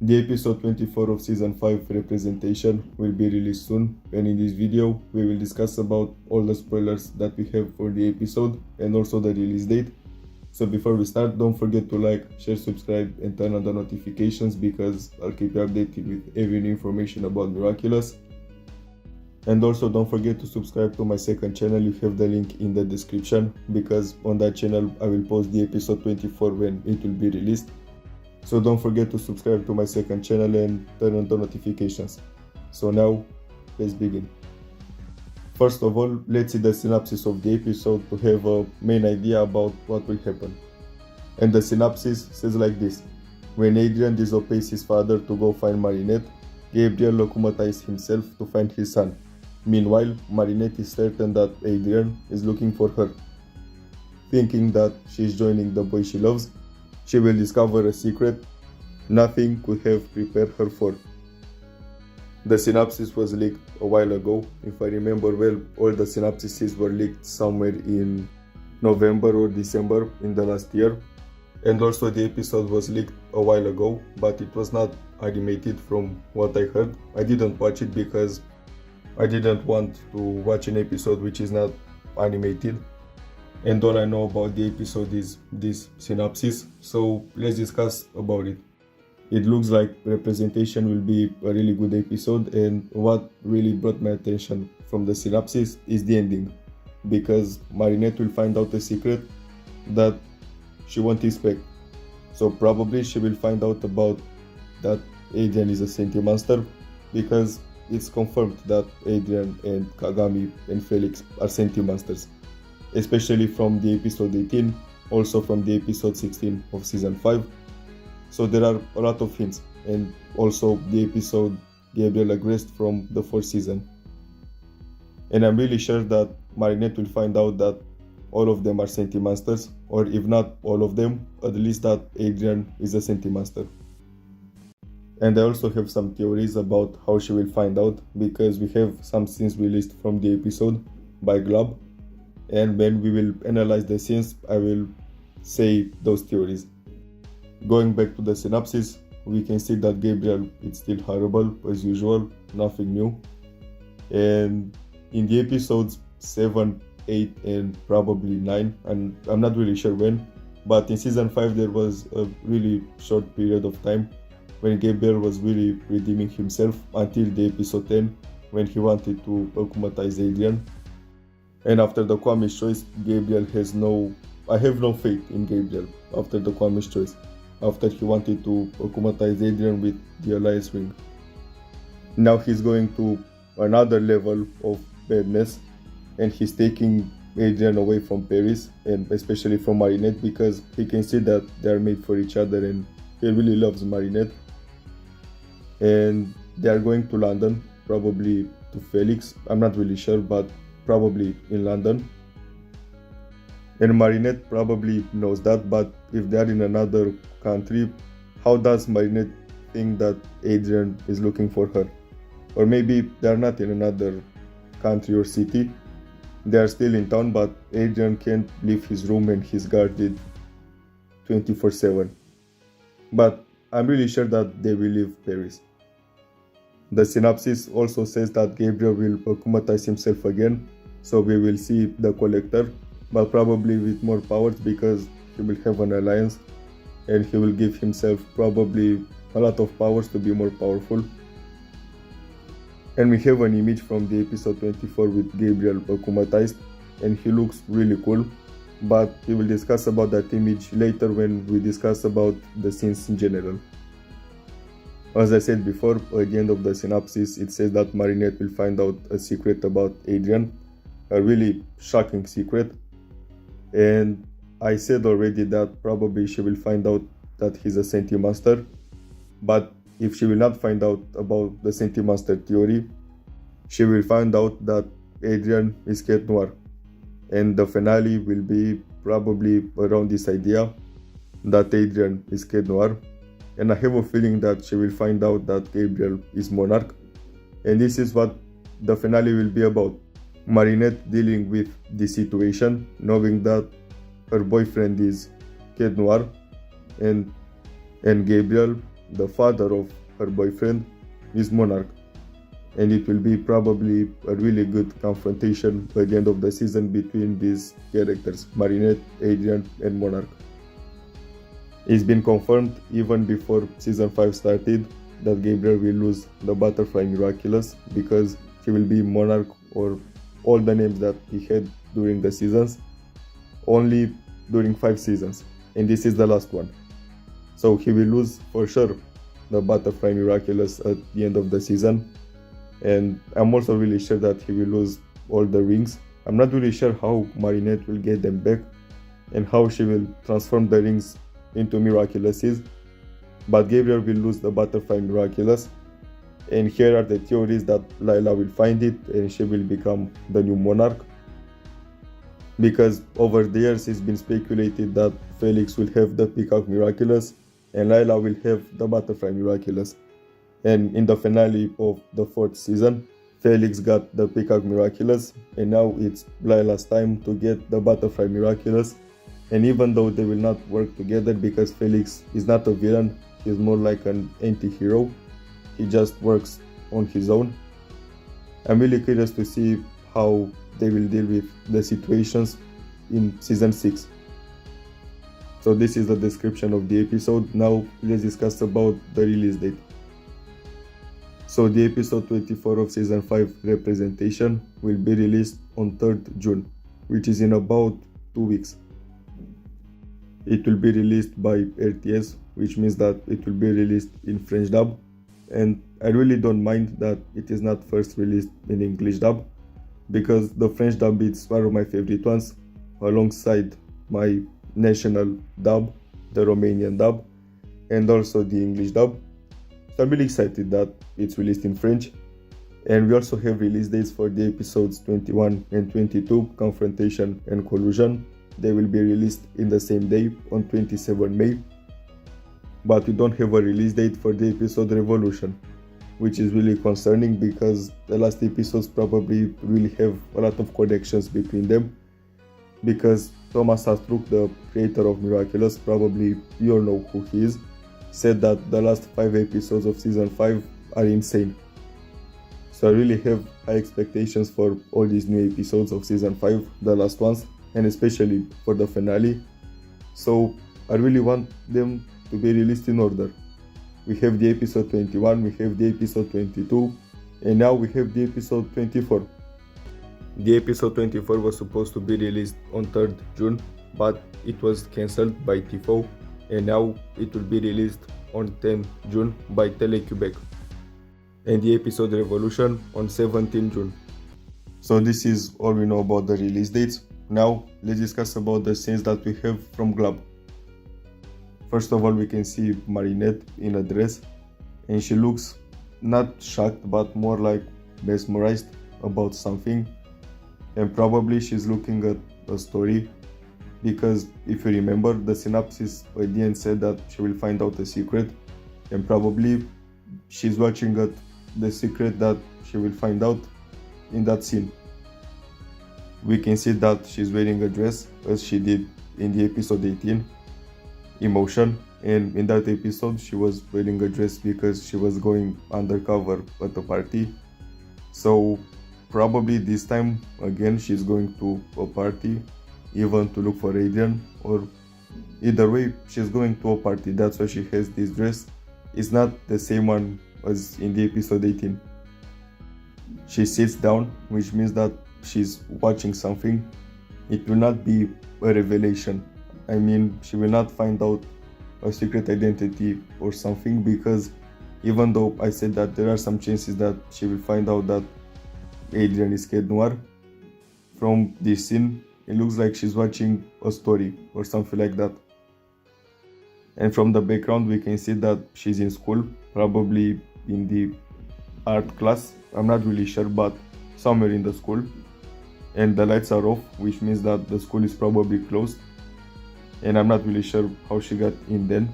The episode 24 of season 5 representation will be released soon, and in this video we will discuss about all the spoilers that we have for the episode and also the release date. So before we start, don't forget to like, share, subscribe and turn on the notifications because I'll keep you updated with every new information about Miraculous. And also don't forget to subscribe to my second channel. You have the link in the description because on that channel I will post the episode 24 when it will be released. So don't forget to subscribe to my second channel and turn on the notifications. So now, let's begin. First of all, let's see the synopsis of the episode to have a main idea about what will happen. And the synopsis says like this. When Adrian disobeys his father to go find Marinette, Gabriel locomatizes himself to find his son. Meanwhile, Marinette is certain that Adrian is looking for her. Thinking that she is joining the boy she loves, she will discover a secret nothing could have prepared her for. The synopsis was leaked a while ago. If I remember well, all the synopsises were leaked somewhere in November or December in the last year. And also the episode was leaked a while ago, but it was not animated from what I heard. I didn't watch it because I didn't want to watch an episode which is not animated. And all I know about the episode is this synopsis, so let's discuss about it. It looks like representation will be a really good episode, and what really brought my attention from the synopsis is the ending, because Marinette will find out a secret that she won't expect. So probably she will find out about that Adrian is a sentient monster, because it's confirmed that Adrian and Kagami and Felix are sentient monsters. Especially from the episode 18, also from the episode 16 of season 5. So there are a lot of hints, and also the episode Gabriel aggressed from the 4th season. And I'm really sure that Marinette will find out that all of them are sentient monsters, or if not all of them, at least that Adrian is a sentient monster. And I also have some theories about how she will find out, because we have some scenes released from the episode by Glob. And when we will analyze the scenes, I will say those theories. Going back to the synopsis, we can see that Gabriel is still horrible as usual, nothing new. And in the episodes 7, 8 and probably 9, and I'm not really sure when, but in season 5 there was a really short period of time when Gabriel was really redeeming himself until the episode 10 when he wanted to akumatize Adrian. And after the Kwame's choice, Gabriel I have no faith in Gabriel after the Kwame's choice, after he wanted to akumatize Adrian with the Alliance ring. Now he's going to another level of badness, and he's taking Adrian away from Paris, and especially from Marinette, because he can see that they are made for each other and he really loves Marinette. And they are going to London, probably to Felix, I'm not really sure, but probably in London. And Marinette probably knows that, but if they are in another country, how does Marinette think that Adrian is looking for her? Or maybe they are not in another country or city, they are still in town, but Adrian can't leave his room and he's guarded 24/7. But I'm really sure that they will leave Paris. The synopsis also says that Gabriel will akumatize himself again, so we will see the Collector, but probably with more powers because he will have an alliance and he will give himself probably a lot of powers to be more powerful. And we have an image from the episode 24 with Gabriel akumatized, and he looks really cool, but we will discuss about that image later when we discuss about the scenes in general. As I said before, at the end of the synopsis, it says that Marinette will find out a secret about Adrian, a really shocking secret. And I said already that probably she will find out that he's a sentient monster. But if she will not find out about the sentient monster theory, she will find out that Adrian is Cat Noir. And the finale will be probably around this idea that Adrian is Cat Noir. And I have a feeling that she will find out that Gabriel is Monarch. And this is what the finale will be about. Marinette dealing with the situation, knowing that her boyfriend is Cat Noir, and Gabriel the father of her boyfriend, is Monarch. And it will be probably a really good confrontation by the end of the season between these characters, Marinette, Adrian, and Monarch. It's been confirmed even before season 5 started that Gabriel will lose the Butterfly Miraculous because he will be Monarch or all the names that he had during the seasons, only during 5 seasons, and this is the last one. So he will lose for sure the Butterfly Miraculous at the end of the season, and I'm also really sure that he will lose all the rings. I'm not really sure how Marinette will get them back and how she will transform the rings into Miraculouses, but Gabriel will lose the Butterfly Miraculous, and here are the theories that Layla will find it and she will become the new Monarch. Because over the years it's been speculated that Felix will have the Peacock Miraculous and Layla will have the Butterfly Miraculous. And in the finale of the 4th season, Felix got the Peacock Miraculous, and now it's Layla's time to get the Butterfly Miraculous. And even though they will not work together because Felix is not a villain, he's more like an anti-hero, he just works on his own. I'm really curious to see how they will deal with the situations in season 6. So this is the description of the episode. Now let's discuss about the release date. So the episode 24 of season 5 representation will be released on 3rd June, which is in about 2 weeks. It will be released by RTS, which means that it will be released in French dub, and I really don't mind that it is not first released in English dub, because the French dub is one of my favorite ones, alongside my national dub, the Romanian dub, and also the English dub. So I'm really excited that it's released in French. And we also have release dates for the episodes 21 and 22, Confrontation and Collusion. They will be released in the same day on 27 May. But we don't have a release date for the episode Revolution, which is really concerning because the last episodes probably really have a lot of connections between them. Because Thomas Astruc, the creator of Miraculous, probably you all know who he is, said that the last 5 episodes of season 5 are insane. So I really have high expectations for all these new episodes of season 5, the last ones, and especially for the finale. So I really want them to be released in order. We have the episode 21, we have the episode 22, and now we have the episode 24. The episode 24 was supposed to be released on 3rd June, but it was cancelled by Tifo, and now it will be released on 10th June by Tele-Quebec. And the episode Revolution on 17th June. So this is all we know about the release dates. Now let's discuss about the scenes that we have from Glab. First of all, we can see Marinette in a dress, and she looks not shocked but more like mesmerized about something, and probably she's looking at a story, because if you remember, the synopsis at the end said that she will find out a secret, and probably she's watching at the secret that she will find out in that scene. We can see that she's wearing a dress as she did in the episode 18, Emotion, and in that episode she was wearing a dress because she was going undercover at a party. So probably this time again she's going to a party, even to look for Adrian, or either way she's going to a party. That's why she has this dress. It's not the same one as in the episode 18. She sits down, which means that she's watching something. It will not be a revelation. I mean, she will not find out a secret identity or something, because even though I said that there are some chances that she will find out that Adrian is Cat Noir, from this scene it looks like she's watching a story or something like that. And from the background we can see that she's in school, probably in the art class, I'm not really sure, but somewhere in the school, and the lights are off, which means that the school is probably closed, and I'm not really sure how she got in then.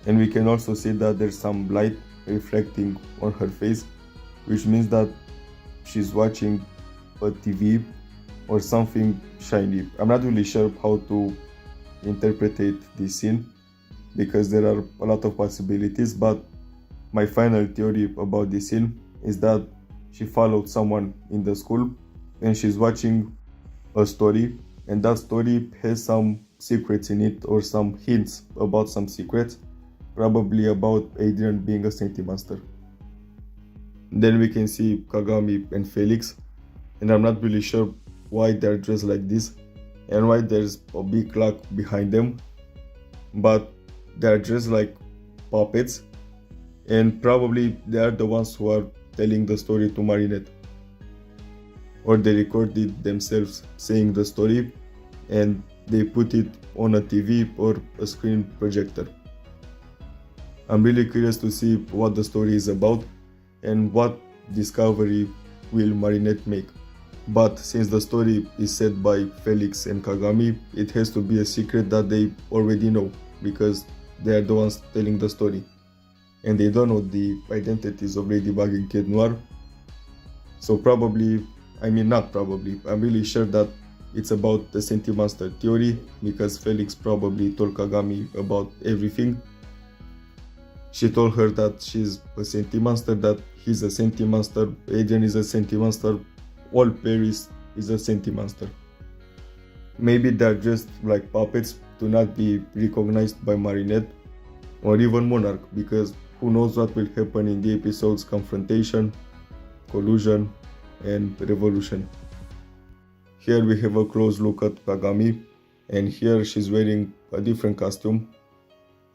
And we can also see that there's some light reflecting on her face, which means that she's watching a TV or something shiny. I'm not really sure how to interpret this scene, because there are a lot of possibilities, but my final theory about this scene is that she followed someone in the school and she's watching a story, and that story has some secrets in it or some hints about some secrets, probably about Adrian being a Saintly monster. Then we can see Kagami and Felix, and I'm not really sure why they're dressed like this and why there's a big clock behind them, but they're dressed like puppets, and probably they are the ones who are telling the story to Marinette, or they recorded themselves saying the story and they put it on a TV or a screen projector. I'm really curious to see what the story is about and what discovery will Marinette make. But since the story is said by Felix and Kagami, it has to be a secret that they already know, because they are the ones telling the story. And they don't know the identities of Ladybug and Kid Noir. So not probably, I'm really sure that it's about the Saintly monster theory, because Felix probably told Kagami about everything. She told her that she's a Saintly monster, that he's a Saintly monster, Adrian is a Saintly monster, all Paris is a Saintly monster. Maybe they're just like puppets to not be recognized by Marinette or even Monarch, because who knows what will happen in the episode's confrontation, collusion, and revolution. Here we have a close look at Kagami, and here she's wearing a different costume,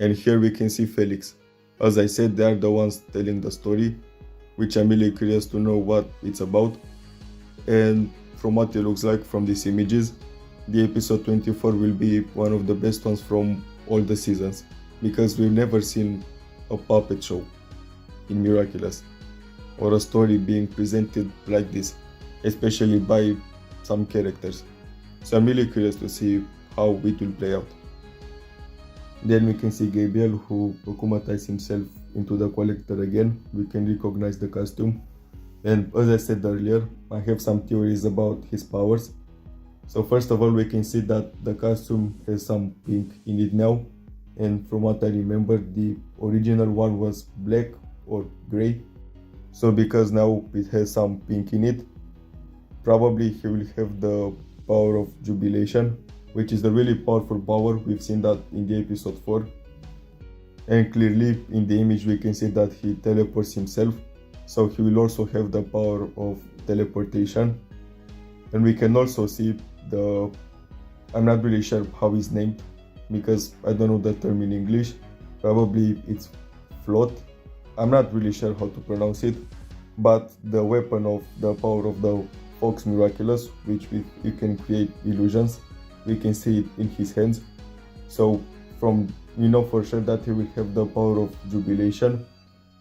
and here we can see Felix. As I said, they are the ones telling the story, which I'm really curious to know what it's about. And from what it looks like from these images, the episode 24 will be one of the best ones from all the seasons, because we've never seen a puppet show in Miraculous or a story being presented like this, especially by some characters. So I'm really curious to see how it will play out. Then we can see Gabriel, who akumatized himself into the collector again. We can recognize the costume. And as I said earlier, I have some theories about his powers. So first of all, we can see that the costume has some pink in it now. And from what I remember, the original one was black or grey. So because now it has some pink in it, probably he will have the power of jubilation, which is a really powerful power. We've seen that in the episode 4. And clearly in the image we can see that he teleports himself. So he will also have the power of teleportation. And we can also see I'm not really sure how it's named, because I don't know the term in English. Probably it's float. I'm not really sure how to pronounce it, but the weapon of the power of the Fox Miraculous, which you can create illusions, we can see it in his hands. So we know for sure that he will have the power of jubilation,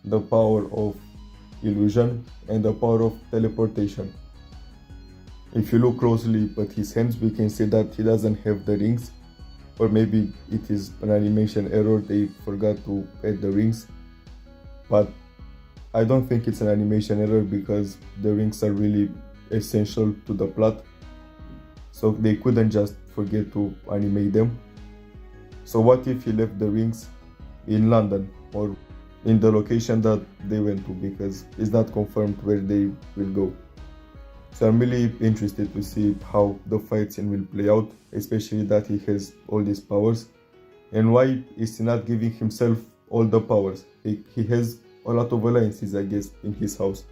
the power of illusion, and the power of teleportation. If you look closely at his hands, we can see that he doesn't have the rings, or maybe it is an animation error, they forgot to add the rings. But I don't think it's an animation error, because the rings are really essential to the plot, so they couldn't just forget to animate them. So what if he left the rings in London or in the location that they went to, because it's not confirmed where they will go. So I'm really interested to see how the fight scene will play out, especially that he has all these powers. And why is he not giving himself all the powers? He has a lot of alliances, I guess, in his house.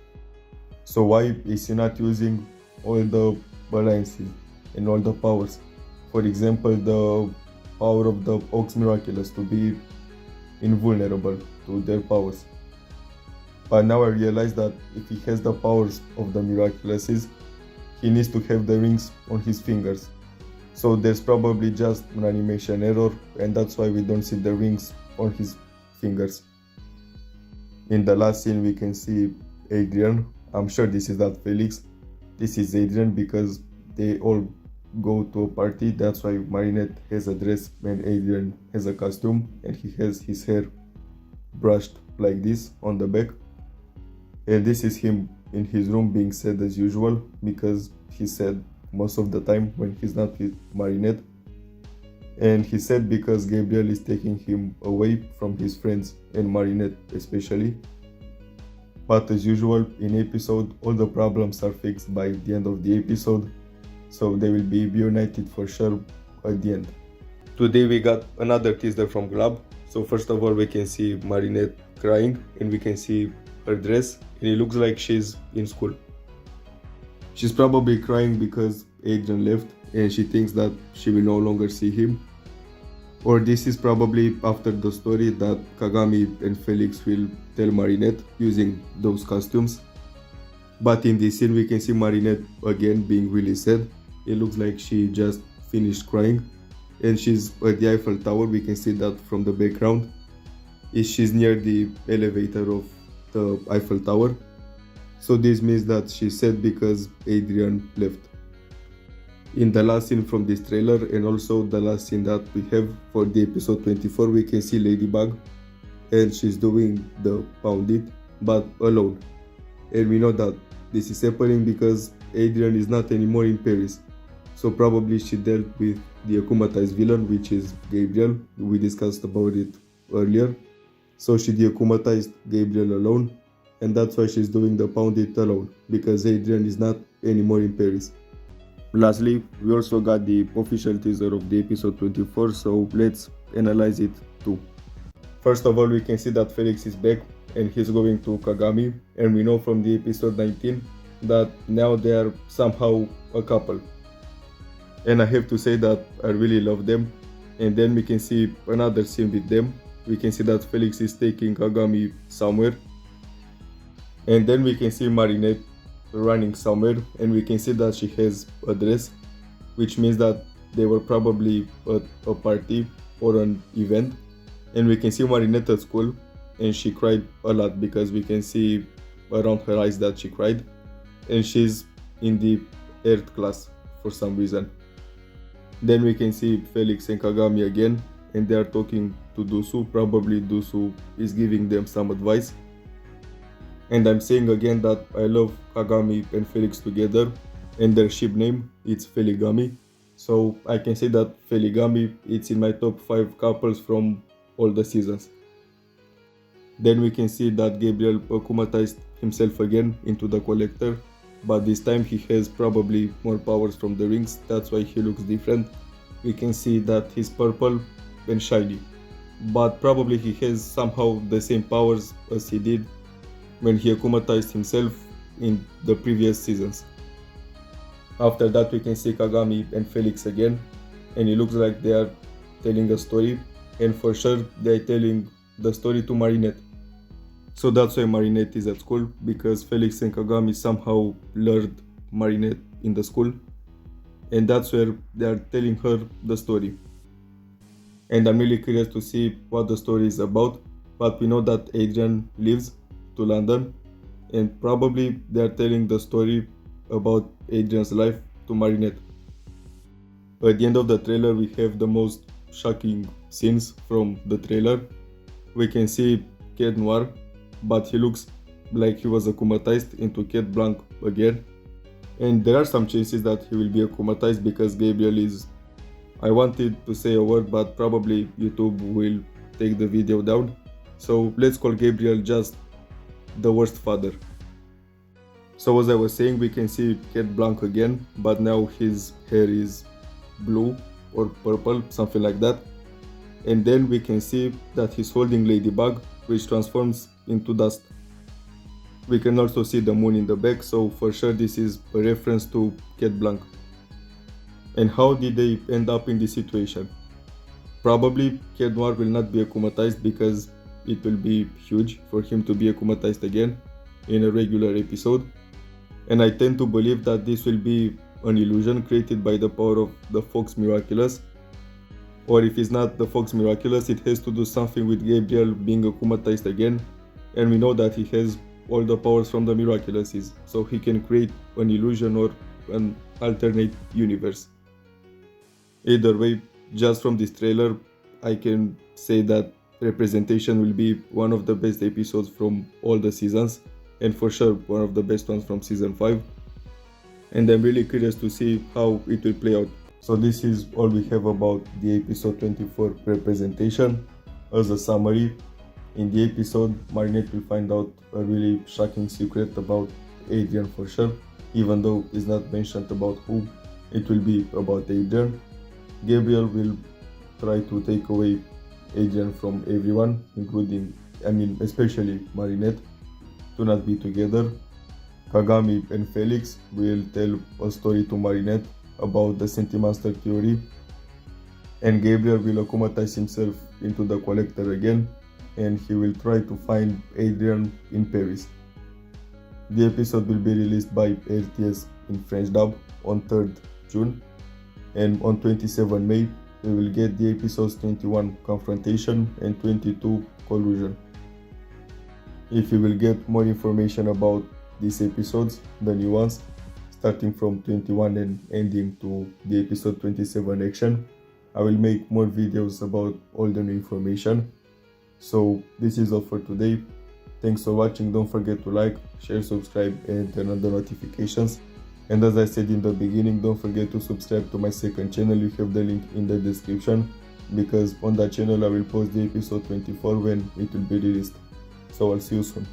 So why is he not using all the alliances and all the powers? For example, the power of the Ox Miraculous to be invulnerable to their powers. But now I realize that if he has the powers of the Miraculouses, he needs to have the rings on his fingers. So there's probably just an animation error, and that's why we don't see the rings on his fingers. In the last scene we can see Adrian. I'm sure this is not Felix. This is Adrian, because they all go to a party. That's why Marinette has a dress and Adrian has a costume, and he has his hair brushed like this on the back. And this is him in his room being sad as usual, because he's sad most of the time when he's not with Marinette. And he said because Gabriel is taking him away from his friends and Marinette especially. But as usual, in episode, all the problems are fixed by the end of the episode, so they will be reunited for sure at the end. Today we got another teaser from Glab. So first of all we can see Marinette crying and we can see her dress and it looks like she's in school. She's probably crying because Adrian left and she thinks that she will no longer see him. Or this is probably after the story that Kagami and Felix will tell Marinette using those costumes. But in this scene we can see Marinette again being really sad. It looks like she just finished crying. And she's at the Eiffel Tower, we can see that from the background. She's near the elevator of the Eiffel Tower. So this means that she's sad because Adrian left. In the last scene from this trailer and also the last scene that we have for the episode 24, we can see Ladybug and she's doing the pound it, but alone. And we know that this is happening because Adrian is not anymore in Paris. So probably she dealt with the akumatized villain, which is Gabriel. We discussed about it earlier. So she deakumatized Gabriel alone, and that's why she's doing the pound it alone, because Adrian is not anymore in Paris. Lastly, we also got the official teaser of the episode 24, so let's analyze it too. First of all, we can see that Felix is back and he's going to Kagami, and we know from the episode 19 that now they are somehow a couple. And I have to say that I really love them. And then we can see another scene with them. We can see that Felix is taking Kagami somewhere. And then we can see Marinette running somewhere, and we can see that she has a dress, which means that they were probably at a party or an event. And we can see Marinette at school, and she cried a lot because we can see around her eyes that she cried. And she's in the art class for some reason. Then we can see Felix and Kagami again, and they are talking to Dusu. Probably Dusu is giving them some advice. And I'm saying again that I love Kagami and Felix together, and their ship name it's Feligami. So I can say that Feligami it's in my top 5 couples from all the seasons. Then we can see that Gabriel akumatized himself again into the collector, but this time he has probably more powers from the rings, that's why he looks different. We can see that he's purple and shiny, but probably he has somehow the same powers as he did when he akumatized himself in the previous seasons. After that we can see Kagami and Felix again, and it looks like they are telling a story, and for sure they are telling the story to Marinette. So that's why Marinette is at school, because Felix and Kagami somehow lured Marinette in the school, and that's where they are telling her the story. And I'm really curious to see what the story is about, but we know that Adrian lives to London, and probably they are telling the story about Adrian's life to Marinette. At the end of the trailer we have the most shocking scenes from the trailer. We can see Cat Noir, but he looks like he was akumatized into Cat Blanc again. And there are some chances that he will be akumatized because Gabriel is... I wanted to say a word, but probably YouTube will take the video down. So let's call Gabriel just the worst father. So as I was saying, we can see Cat Blanc again, but now his hair is blue or purple, something like that. And then we can see that he's holding Ladybug, which transforms into dust. We can also see the moon in the back, so for sure this is a reference to Cat Blanc. And how did they end up in this situation? Probably Cat Noir will not be akumatized because it will be huge for him to be akumatized again in a regular episode. And I tend to believe that this will be an illusion created by the power of the Fox Miraculous. Or if it's not the Fox Miraculous, it has to do something with Gabriel being akumatized again. And we know that he has all the powers from the Miraculouses, so he can create an illusion or an alternate universe. Either way, just from this trailer, I can say that representation will be one of the best episodes from all the seasons, and for sure one of the best ones from season 5. And I'm really curious to see how it will play out. So this is all we have about the episode 24 representation. As a summary, in the episode, Marinette will find out a really shocking secret about Adrian for sure. Even though it's not mentioned about who, it will be about Adrian. Gabriel will try to take away Adrian from everyone, especially Marinette, to not be together. Kagami and Felix will tell a story to Marinette about the Sentimental theory, and Gabriel will acclimatize himself into the collector again, and he will try to find Adrian in Paris. The episode will be released by RTS in French dub on 3rd June, and on 27 May we will get the episodes 21 Confrontation and 22 Collusion. If you will get more information about these episodes, the new ones, starting from 21 and ending to the episode 27 action, I will make more videos about all the new information. So this is all for today. Thanks for watching. Don't forget to like, share, subscribe and turn on the notifications. And as I said in the beginning, don't forget to subscribe to my second channel. You have the link in the description, because on that channel I will post the episode 24 when it will be released. So I'll see you soon.